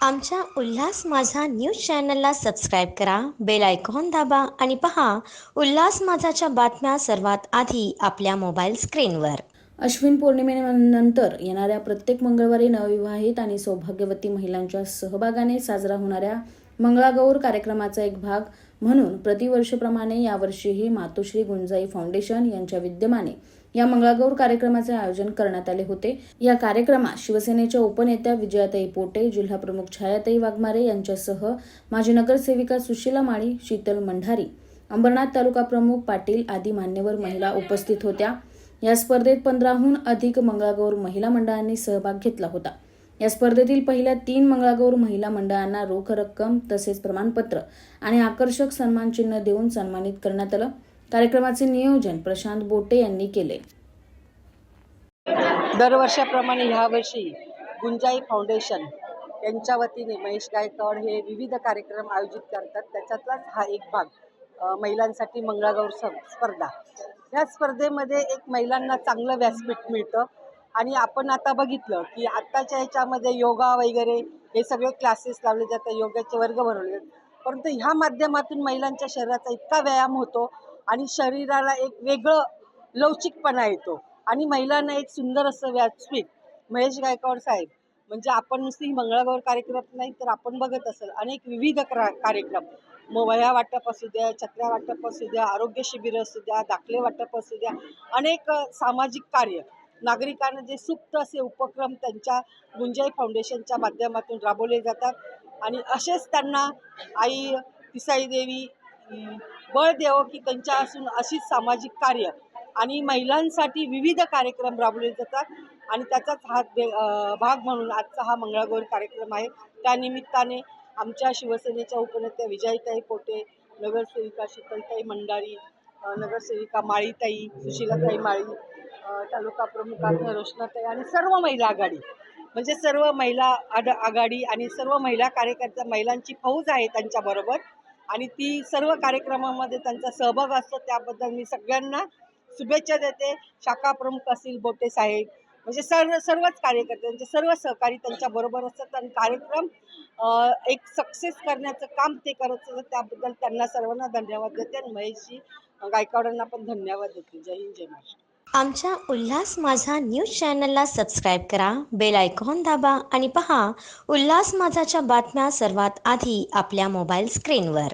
आमच्या उल्हास माझा न्यूज चॅनलला सबस्क्राईब करा, बेल आयकॉन दाबा आणि पहा उल्हास माझाच्या बातम्या सर्वात आधी आपल्या मोबाईल स्क्रीनवर. अश्विन पौर्णिमेनंतर येणाऱ्या प्रत्येक मंगळवारी नवविवाहित आणि सौभाग्यवती महिलांच्या सहभागाने साजरा होणाऱ्या मंगळागौर कार्यक्रमाचा एक भाग म्हणून प्रतिवर्षप्रमाणे यावर्षीही मातोश्री गुंजाई फाउंडेशन यांच्या विद्यमाने या मंगळागौर कार्यक्रमाचे आयोजन करण्यात आले होते. या कार्यक्रमात शिवसेनेच्या उपनेत्या विजयाताई पोटे, जिल्हाप्रमुख छायाताई वाघमारे यांच्यासह माजी नगरसेविका सुशीला माळी, शीतल मंढारी, अंबरनाथ तालुका प्रमुख पाटील आदी मान्यवर महिला उपस्थित होत्या. या स्पर्धेत 15हून अधिक मंगळागौर महिला मंडळांनी सहभाग घेतला होता. या स्पर्धेतील पहिल्या 3 मंगळागौर महिला मंडळांना रोख रक्कम तसेच प्रमाणपत्र आणि आकर्षक सन्मानचिन्ह देऊन सन्मानित करण्यात आलं. कार्यक्रमाचे नियोजन प्रशांत बोटे यांनी केले. दरवर्षाप्रमाणे ह्यावर्षी गुंजाई फाउंडेशन यांच्या वतीने महेश गायकवाड हे विविध कार्यक्रम आयोजित करतात. त्याच्यातलाच हा एक भाग महिलांसाठी मंगळागौर स्पर्धा. या स्पर्धेमध्ये एक महिलांना चांगलं व्यासपीठ मिळतं आणि आपण आता बघितलं की आत्ताच्या ह्याच्यामध्ये योगा वगैरे हे सगळे क्लासेस लावले जातात, योगाचे वर्ग भरवले जातात. परंतु ह्या माध्यमातून महिलांच्या शरीराचा इतका व्यायाम होतो आणि शरीराला एक वेगळं लवचिकपणा येतो आणि महिलांना एक सुंदर असं व्यासपीठ महेश गायकवाड साहेब म्हणजे आपण नुसती मंगळागौर कार्यक्रम नाही तर आपण बघत असेल अनेक विविध कार्यक्रम, वह्या वाटप असू द्या, छत्र्या वाटप असू द्या, आरोग्य शिबिर असू द्या, दाखले वाटप असू द्या, अनेक सामाजिक कार्य नागरिकांना जे सुप्त असे उपक्रम त्यांच्या गुंजाई फाउंडेशनच्या माध्यमातून राबवले जातात. आणि असेच त्यांना आई तिसाई देवी बळ द्यावं की त्यांच्या असून अशीच सामाजिक कार्य आणि महिलांसाठी विविध कार्यक्रम राबवले जातात आणि त्याचाच भाग म्हणून आजचा हा मंगळागौर कार्यक्रम आहे. त्यानिमित्ताने आमच्या शिवसेनेच्या उपनेत्या विजयाताई पोटे, नगरसेविका शीतलताई मंडारी, नगरसेविका माळीताई, सुशीलाताई माळी, तालुका प्रमुख रोशनाताई आणि सर्व महिला आघाडी म्हणजे सर्व महिला आघाडी आणि सर्व महिला कार्यकर्त्या महिलांची फौज आहे त्यांच्याबरोबर आणि ती सर्व कार्यक्रमामध्ये त्यांचा सहभाग असतो. त्याबद्दल मी सगळ्यांना शुभेच्छा देते. शाखा प्रमुख असतील बोटे साहेब म्हणजे सर्वच कार्यकर्त्यांचे सर्व सहकारी त्यांच्याबरोबर असतात आणि कार्यक्रम एक सक्सेस करण्याचं काम ते करत असतात. त्याबद्दल त्यांना सर्वांना धन्यवाद देते आणि महेशजी गायकवाडांना पण धन्यवाद देते. जय हिंद, जय महाराष्ट्र. आमच्या उल्हास माझा न्यूज चॅनलला सबस्क्राईब करा, बेल आयकॉन दाबा आणि पहा उल्हास माझाच्या बातम्या सर्वात आधी आपल्या मोबाईल स्क्रीनवर.